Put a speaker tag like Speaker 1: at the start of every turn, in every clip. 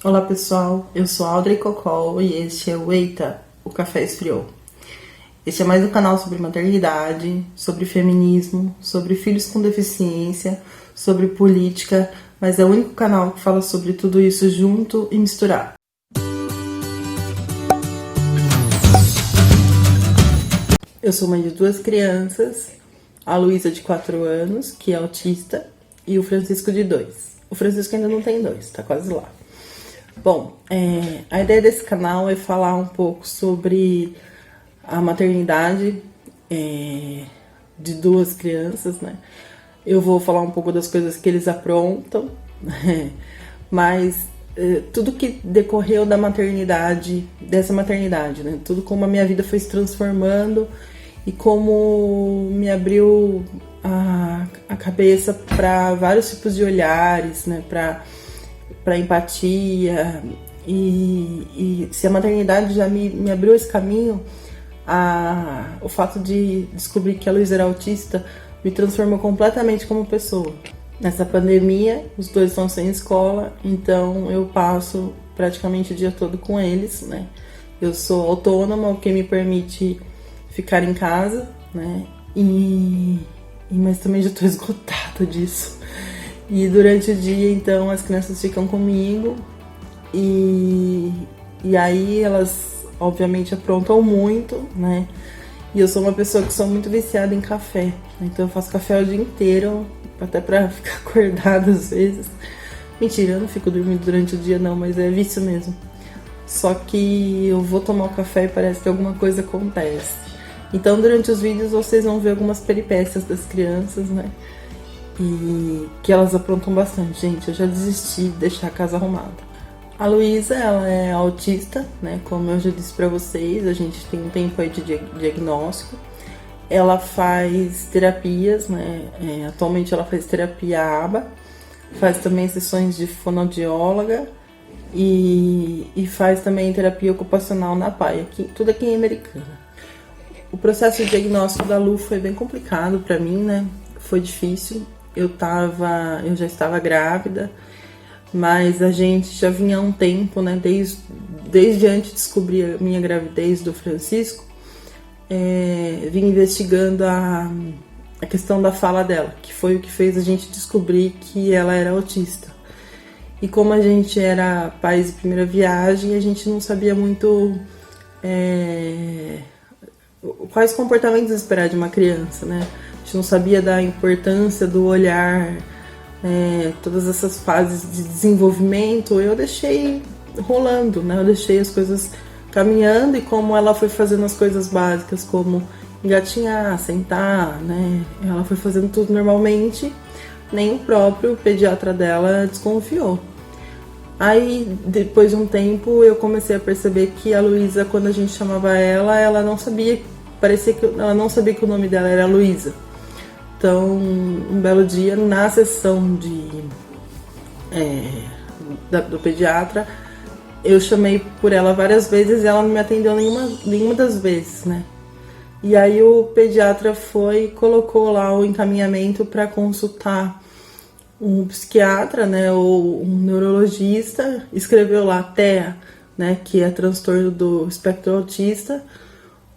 Speaker 1: Olá pessoal, eu sou Audrey Cocol e este é o Eita, o Café Esfriou. Este é mais um canal sobre maternidade, sobre feminismo, sobre filhos com deficiência, sobre política, mas é o único canal que fala sobre tudo isso junto e misturado. Eu sou mãe de 2 crianças, a Luísa de 4 anos, que é autista, e o Francisco de 2. O Francisco ainda não tem 2, tá quase lá. Bom, a ideia desse canal é falar um pouco sobre a maternidade de 2 crianças, né? Eu vou falar um pouco das coisas que eles aprontam, mas tudo que decorreu da maternidade, dessa maternidade, né? Tudo como a minha vida foi se transformando e como me abriu a cabeça para vários tipos de olhares, né? Para empatia, e se a maternidade já me abriu esse caminho, o fato de descobrir que a Luísa era autista me transformou completamente como pessoa. Nessa pandemia, os 2 estão sem escola, então eu passo praticamente o dia todo com eles, né? Eu sou autônoma, o que me permite ficar em casa, né? Mas também já tô esgotada disso. E durante o dia, então, as crianças ficam comigo e aí elas, obviamente, aprontam muito, né? E eu sou uma pessoa que sou muito viciada em café, então eu faço café o dia inteiro, até pra ficar acordada às vezes. Mentira, eu não fico dormindo durante o dia não, mas é vício mesmo. Só que eu vou tomar o café e parece que alguma coisa acontece. Então, durante os vídeos, vocês vão ver algumas peripécias das crianças, né? E que elas aprontam bastante, gente. Eu já desisti de deixar a casa arrumada. A Luísa, ela é autista, né? Como eu já disse pra vocês, a gente tem um tempo aí de diagnóstico. Ela faz terapias, né? Atualmente ela faz terapia ABA, faz também sessões de fonoaudióloga e faz também terapia ocupacional na PAI, tudo aqui em Americana. O processo de diagnóstico da Lu foi bem complicado pra mim, né? Foi difícil. Eu já estava grávida, mas a gente já vinha há um tempo, né? Desde antes de descobrir a minha gravidez do Francisco, vim investigando a questão da fala dela, que foi o que fez a gente descobrir que ela era autista. E como a gente era pais de primeira viagem, a gente não sabia muito quais comportamentos esperar de uma criança, né? A gente não sabia da importância do olhar, todas essas fases de desenvolvimento. Eu deixei rolando, né? Eu deixei as coisas caminhando e como ela foi fazendo as coisas básicas, como engatinhar, sentar, né? Ela foi fazendo tudo normalmente, nem o próprio pediatra dela desconfiou. Aí, depois de um tempo, eu comecei a perceber que a Luísa, quando a gente chamava ela não sabia, parecia que ela não sabia que o nome dela era Luísa. Então, um belo dia, na sessão do pediatra, eu chamei por ela várias vezes e ela não me atendeu nenhuma das vezes, né? E aí o pediatra colocou lá o encaminhamento para consultar um psiquiatra, né, ou um neurologista, escreveu lá TEA, né, que é transtorno do espectro autista,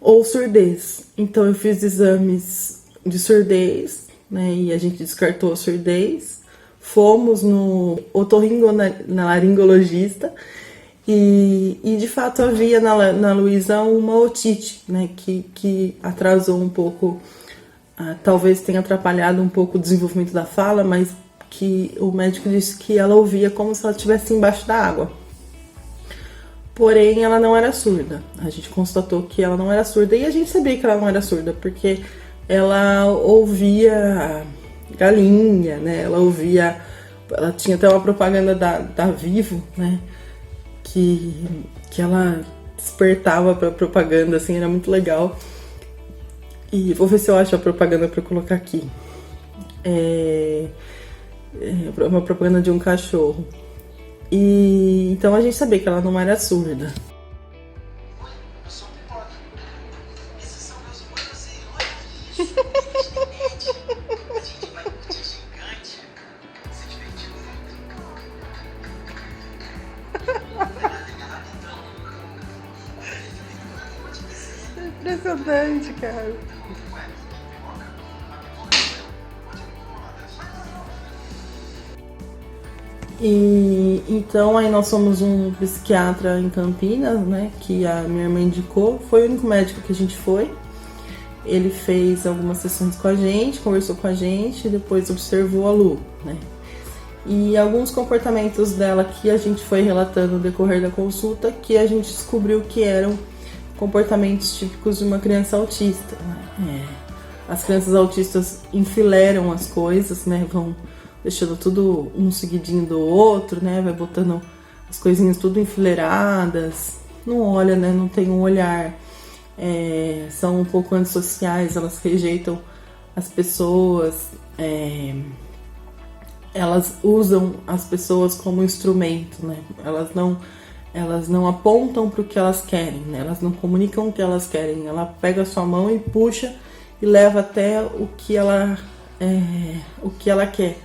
Speaker 1: ou surdez. Então eu fiz exames de surdez, né, e a gente descartou a surdez. Fomos no otorrinolaringologista e de fato havia na Luísa uma otite, né, que atrasou um pouco, talvez tenha atrapalhado um pouco o desenvolvimento da fala, mas que o médico disse que ela ouvia como se ela estivesse embaixo da água. Porém, ela não era surda. A gente constatou que ela não era surda e a gente sabia que ela não era surda, porque ela ouvia galinha, né? Ela tinha até uma propaganda da Vivo, né? Que ela despertava pra propaganda, assim, era muito legal. E vou ver se eu acho a propaganda pra colocar aqui. Uma propaganda de um cachorro. E então a gente sabia que ela não era surda.
Speaker 2: Oi, eu sou o Pipoca. Esses são meus manos e olha isso. A gente vai curtir gigante. Se divertir muito.
Speaker 1: impressionante, cara. E então aí nós somos um psiquiatra em Campinas, né, que a minha irmã indicou, foi o único médico que a gente foi. Ele fez algumas sessões com a gente, conversou com a gente, depois observou a Lu, né. E alguns comportamentos dela que a gente foi relatando no decorrer da consulta, que a gente descobriu que eram comportamentos típicos de uma criança autista, né. As crianças autistas enfileiram as coisas, né, vão deixando tudo um seguidinho do outro, né? Vai botando as coisinhas tudo enfileiradas, não olha, né? Não tem um olhar, são um pouco antissociais, elas rejeitam as pessoas, elas usam as pessoas como instrumento, né? Elas não apontam para o que elas querem, né? Elas não comunicam o que elas querem. Ela pega a sua mão e puxa e leva até o que ela quer.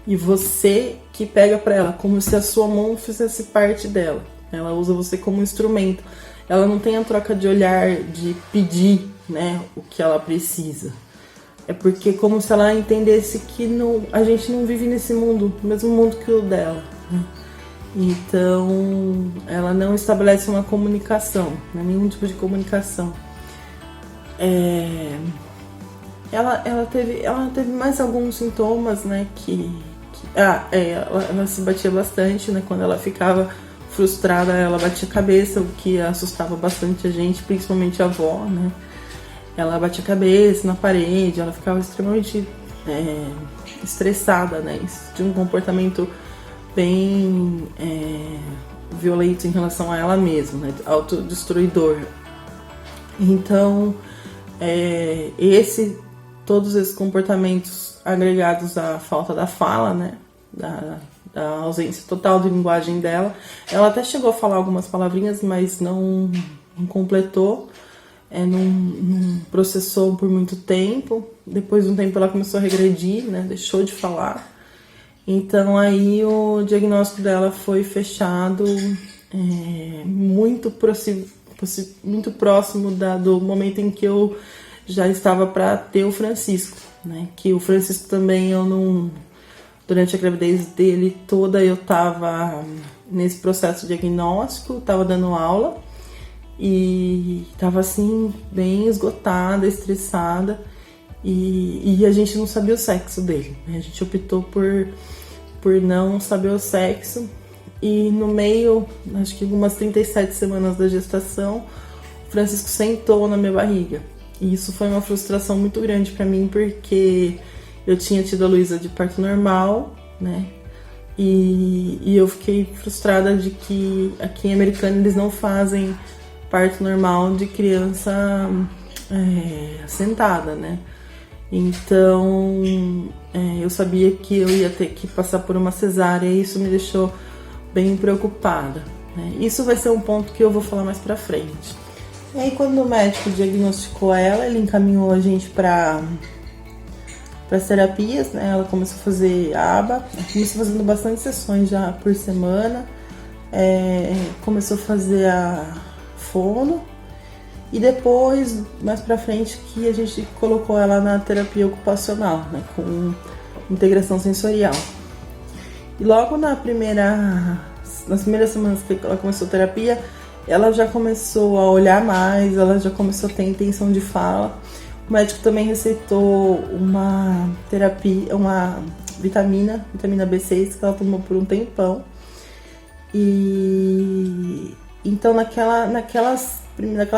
Speaker 1: E você que pega para ela, como se a sua mão fizesse parte dela. Ela usa você como instrumento. Ela não tem a troca de olhar, de pedir, né, o que ela precisa. É porque como se ela entendesse que a gente não vive nesse mundo, no mesmo mundo que o dela, né? Então, ela não estabelece uma comunicação, né, nenhum tipo de comunicação. Ela teve mais alguns sintomas, né, ela se batia bastante, né, quando ela ficava frustrada, ela batia a cabeça, o que assustava bastante a gente, principalmente a avó, né, ela batia a cabeça na parede, ela ficava extremamente estressada, né, de um comportamento bem violento em relação a ela mesma, né, autodestruidor. Então, todos esses comportamentos agregados à falta da fala, né, da ausência total de linguagem dela. Ela até chegou a falar algumas palavrinhas, mas não completou, não processou por muito tempo. Depois de um tempo ela começou a regredir, né, deixou de falar. Então aí o diagnóstico dela foi fechado muito próximo do momento em que eu já estava para ter o Francisco, né? Que o Francisco também durante a gravidez dele toda eu estava nesse processo diagnóstico, estava dando aula e estava assim bem esgotada, estressada e a gente não sabia o sexo dele, né? A gente optou por não saber o sexo e no meio, acho que umas 37 semanas da gestação, o Francisco sentou na minha barriga. E isso foi uma frustração muito grande pra mim, porque eu tinha tido a Luísa de parto normal, né? E eu fiquei frustrada de que aqui em Americana eles não fazem parto normal de criança sentada, né? Então eu sabia que eu ia ter que passar por uma cesárea e isso me deixou bem preocupada, né? Isso vai ser um ponto que eu vou falar mais pra frente. E aí quando o médico diagnosticou ela, ele encaminhou a gente para as terapias, né? Ela começou a fazer aba, começou fazendo bastante sessões já por semana, começou a fazer a fono e depois, mais pra frente, que a gente colocou ela na terapia ocupacional, né? Com integração sensorial. E logo nas primeiras semanas que ela começou a terapia, ela já começou a olhar mais, ela já começou a ter intenção de fala. O médico também receitou uma terapia, uma vitamina B6 que ela tomou por um tempão. E então naquelas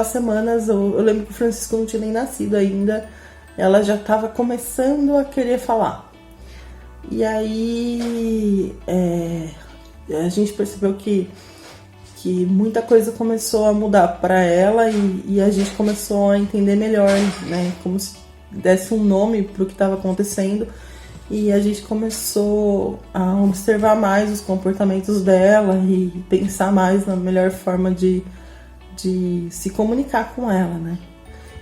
Speaker 1: semanas, eu lembro que o Francisco não tinha nem nascido ainda, ela já estava começando a querer falar. E aí a gente percebeu que muita coisa começou a mudar para ela e a gente começou a entender melhor, né? Como se desse um nome para o que estava acontecendo e a gente começou a observar mais os comportamentos dela e pensar mais na melhor forma de se comunicar com ela, né?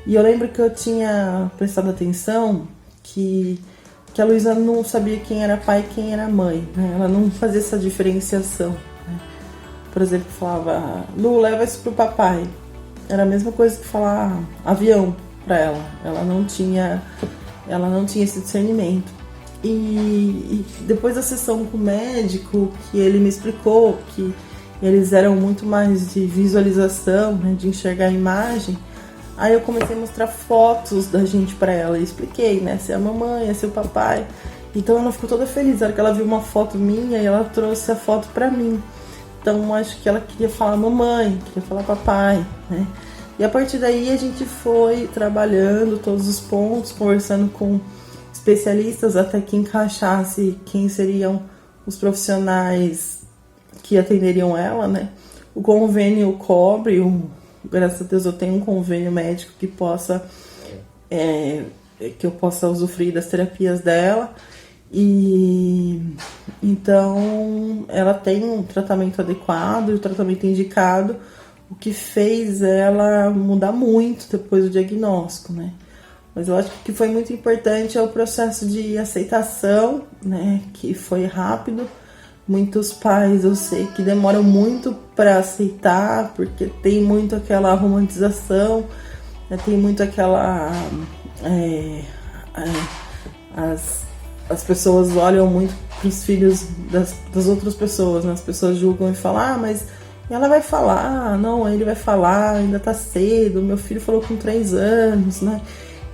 Speaker 1: E eu lembro que eu tinha prestado atenção que a Luísa não sabia quem era pai e quem era mãe, né? Ela não fazia essa diferenciação. Por exemplo, falava, Lu, leva isso pro papai. era a mesma coisa que falar avião para ela. Ela não tinha esse discernimento. E depois da sessão com o médico, que ele me explicou que eles eram muito mais de visualização, né, de enxergar a imagem, aí eu comecei a mostrar fotos da gente para ela e expliquei, né, se é a mamãe, se é o papai. Então ela ficou toda feliz, na hora que ela viu uma foto minha e ela trouxe a foto para mim. Então acho que ela queria falar mamãe, queria falar papai, né? E a partir daí a gente foi trabalhando todos os pontos, conversando com especialistas até que encaixasse quem seriam os profissionais que atenderiam ela, né? O convênio cobre, graças a Deus eu tenho um convênio médico que eu possa usufruir das terapias dela. E então ela tem um tratamento adequado e o tratamento indicado, o que fez ela mudar muito depois do diagnóstico, né? Mas eu acho que o que foi muito importante é o processo de aceitação, né? Que foi rápido. Muitos pais eu sei que demoram muito para aceitar, porque tem muito aquela romantização, né? Tem muito aquela as pessoas olham muito para os filhos das outras pessoas, né? As pessoas julgam e falam, mas ela vai falar, não, ele vai falar, ainda tá cedo, meu filho falou com 3 anos, né?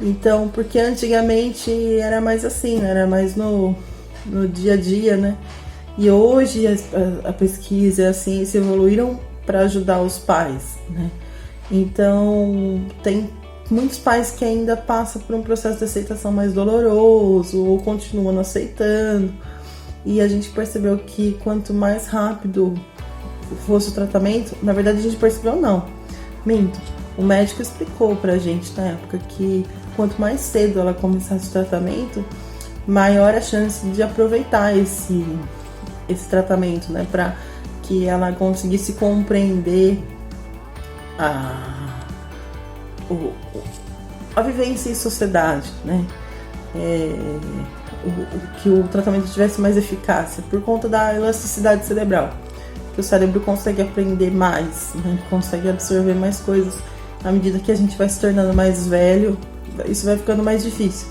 Speaker 1: Então, porque antigamente era mais assim, né? Era mais no dia a dia, né? E hoje a pesquisa e a ciência evoluíram para ajudar os pais, né? Então, tem muitos pais que ainda passam por um processo de aceitação mais doloroso ou continuam não aceitando. E a gente percebeu que quanto mais rápido fosse o tratamento, na verdade a gente percebeu não, minto. O médico explicou pra gente na época que quanto mais cedo ela começasse o tratamento, maior a chance de aproveitar esse tratamento, né? Pra que ela conseguisse compreender a vivência em sociedade, né? Que o tratamento tivesse mais eficácia por conta da elasticidade cerebral, que o cérebro consegue aprender mais, né? Consegue absorver mais coisas. À medida que a gente vai se tornando mais velho, isso vai ficando mais difícil,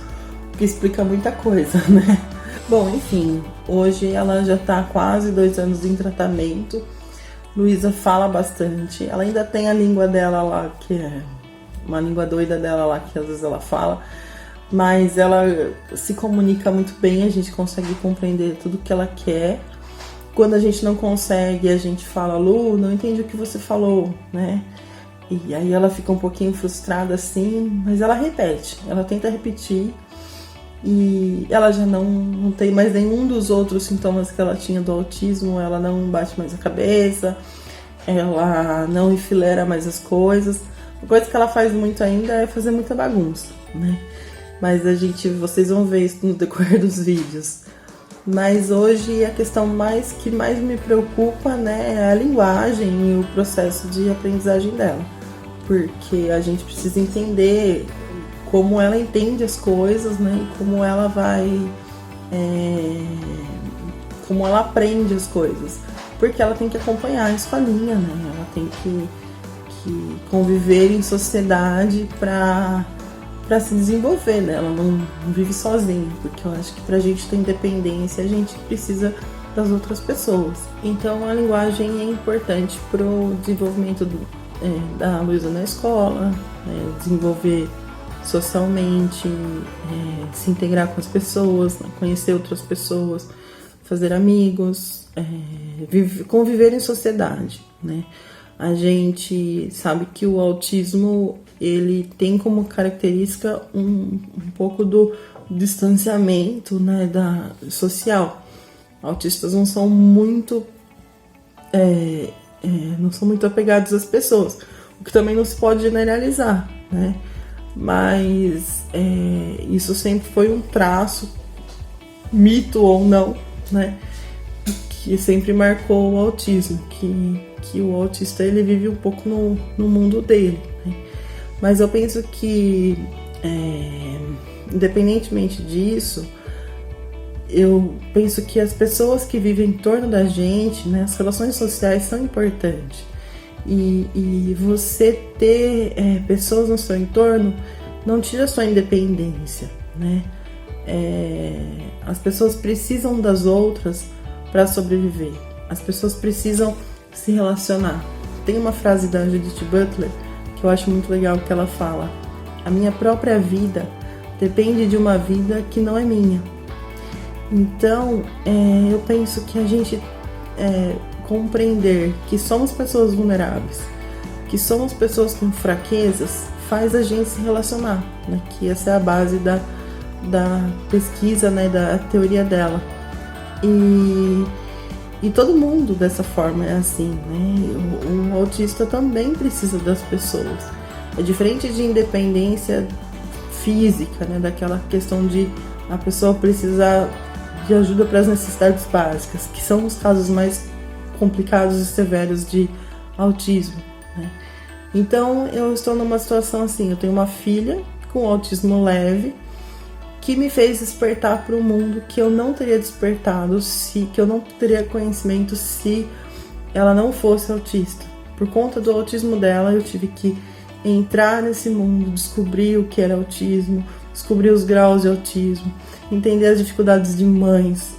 Speaker 1: porque explica muita coisa, né? Bom, enfim, hoje ela já tá há quase 2 anos em tratamento. Luísa fala bastante, ela ainda tem a língua dela lá, que é uma língua doida dela lá, que às vezes ela fala, mas ela se comunica muito bem, a gente consegue compreender tudo que ela quer. Quando a gente não consegue, a gente fala, Lu, não entendi o que você falou, né? E aí ela fica um pouquinho frustrada assim, mas ela repete, ela tenta repetir. E ela já não tem mais nenhum dos outros sintomas que ela tinha do autismo. Ela não bate mais a cabeça, ela não enfileira mais as coisas. A coisa que ela faz muito ainda é fazer muita bagunça, né? Mas vocês vão ver isso no decorrer dos vídeos. Mas hoje a questão que mais me preocupa, né, é a linguagem e o processo de aprendizagem dela. Porque a gente precisa entender como ela entende as coisas, né? E como ela como ela aprende as coisas. Porque ela tem que acompanhar a escolinha, né? Ela tem que conviver em sociedade para se desenvolver, né? Ela não vive sozinha, porque eu acho que pra gente ter independência, a gente precisa das outras pessoas. Então a linguagem é importante pro desenvolvimento da Luísa na escola, né? Desenvolver socialmente, se integrar com as pessoas, né? Conhecer outras pessoas, fazer amigos, conviver em sociedade, né? A gente sabe que o autismo, ele tem como característica um pouco do distanciamento, né, social. Autistas não são muito apegados às pessoas, o que também não se pode generalizar, né? Mas isso sempre foi um traço, mito ou não, né, que sempre marcou o autismo, que o autista ele vive um pouco no mundo dele, né? Mas eu penso que independentemente disso, eu penso que as pessoas que vivem em torno da gente, né, as relações sociais são importantes. E você ter pessoas no seu entorno não tira sua independência, né? As pessoas precisam das outras para sobreviver. As pessoas precisam se relacionar. Tem uma frase da Judith Butler que eu acho muito legal, que ela fala: a minha própria vida depende de uma vida que não é minha. Então, eu penso que a gente compreender que somos pessoas vulneráveis, que somos pessoas com fraquezas, faz a gente se relacionar, né? Que essa é a base da pesquisa, né? Da teoria dela. E todo mundo dessa forma é assim, né? O autista também precisa das pessoas. É diferente de independência física, né? Daquela questão de a pessoa precisar de ajuda para as necessidades básicas, que são os casos mais complicados e severos de autismo, né? Então eu estou numa situação assim, eu tenho uma filha com autismo leve que me fez despertar para um mundo que eu não teria despertado, que eu não teria conhecimento se ela não fosse autista. Por conta do autismo dela, eu tive que entrar nesse mundo, descobrir o que era autismo, descobrir os graus de autismo, entender as dificuldades de mães.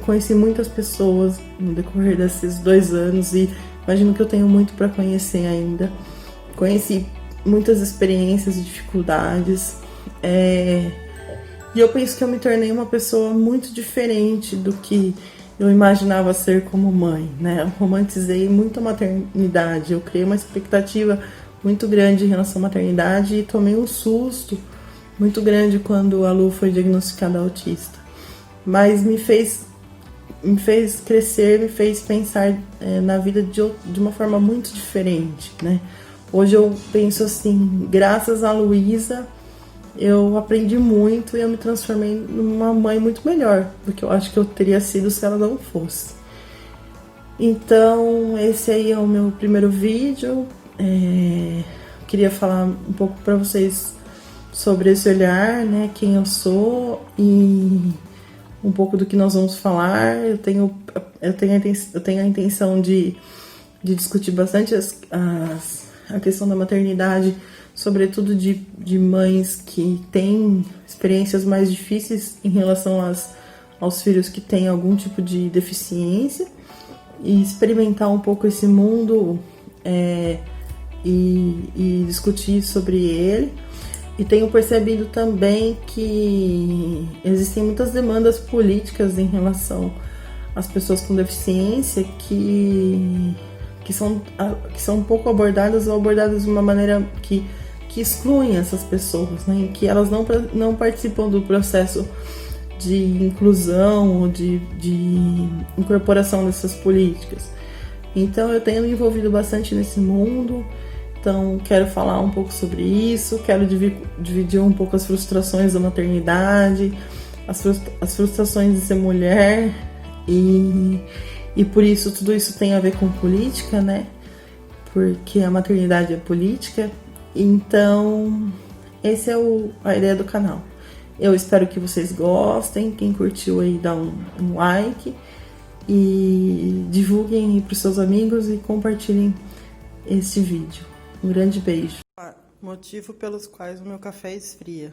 Speaker 1: Conheci muitas pessoas no decorrer desses 2 anos e imagino que eu tenho muito para conhecer ainda. Conheci muitas experiências e dificuldades. E eu penso que eu me tornei uma pessoa muito diferente do que eu imaginava ser como mãe, né? Eu romantizei muito a maternidade, eu criei uma expectativa muito grande em relação à maternidade e tomei um susto muito grande quando a Lu foi diagnosticada autista. Mas me fez crescer, me fez pensar na vida de uma forma muito diferente, né? Hoje eu penso assim, graças a Luísa, eu aprendi muito e eu me transformei numa mãe muito melhor do que eu acho que eu teria sido se ela não fosse. Então, esse aí é o meu primeiro vídeo. Queria falar um pouco para vocês sobre esse olhar, né? Quem eu sou e um pouco do que nós vamos falar. Eu tenho a intenção de discutir bastante a questão da maternidade, sobretudo de mães que têm experiências mais difíceis em relação aos filhos que têm algum tipo de deficiência, e experimentar um pouco esse mundo e discutir sobre ele. E tenho percebido também que existem muitas demandas políticas em relação às pessoas com deficiência que são pouco abordadas ou abordadas de uma maneira que excluem essas pessoas, né? Que elas não participam do processo de inclusão ou de incorporação dessas políticas. Então eu tenho me envolvido bastante nesse mundo. Então, quero falar um pouco sobre isso, quero dividir um pouco as frustrações da maternidade, as frustrações de ser mulher, e por isso tudo isso tem a ver com política, né? Porque a maternidade é política. Então, essa é a ideia do canal. Eu espero que vocês gostem. Quem curtiu aí, dá um like e divulguem para os seus amigos e compartilhem esse vídeo. Um grande beijo. Motivo pelos quais o meu café esfria.